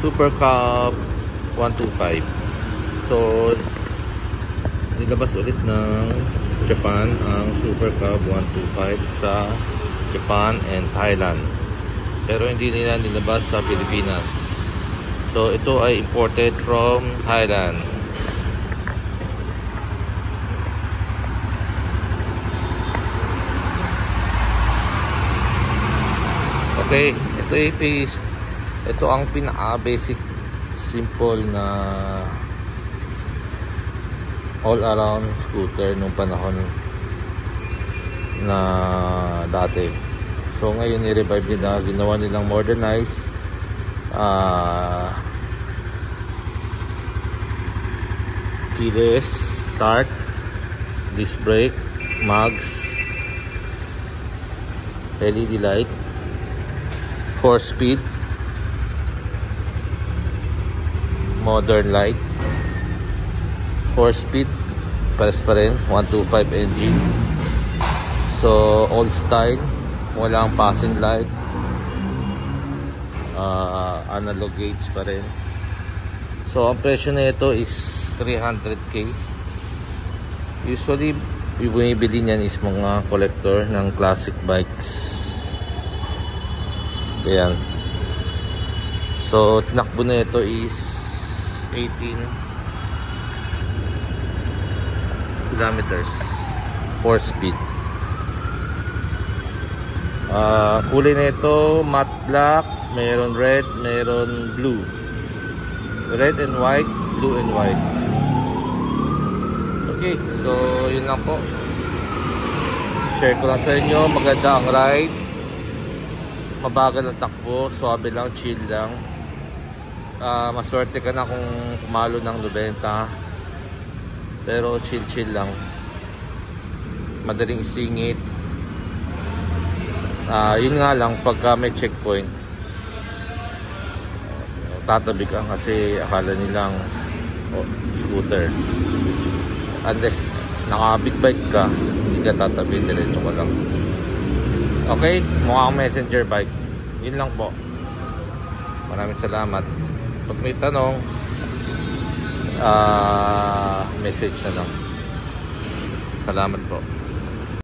Super Cub 125. So nilabas ulit ng Japan ang Super Cub 125 sa Japan and Thailand, pero hindi nila nilabas sa Pilipinas. So ito ay imported from Thailand. Okay, ito ang pinaka-basic simple na all-around scooter nung panahon na dati. So ngayon i-revive nila, ginawa nilang modernized, keyless start, disc brake, mags, LED light, 4-speed, modern light, 4-speed, pares pa rin, 125 engine. So old style, walang passing light, analog gauge pa rin. So ang presyo na ito is 300k. Usually yung bumibili niyan is mga collector ng classic bikes. Ayan. So tinakbo na ito is 18 kilometers, 4-speed. Kulay na ito matte black, mayroon red, mayroon blue, red and white, blue and white. Okay, so yun lang po, share ko lang sa inyo. Maganda ang ride, mabagal ang takbo, swabe lang, chill lang. Maswerte ka na kung kumalo ng 90, pero chill lang, madaling isingit. Yun nga lang, pagka may checkpoint, tatabi ka kasi akala nilang scooter. Unless naka big bike ka, hindi ka tatabi, diretso ka lang. Okay, mukhang messenger bike. Yun lang po, maraming salamat. Pag may tanong, message na lang. Salamat po.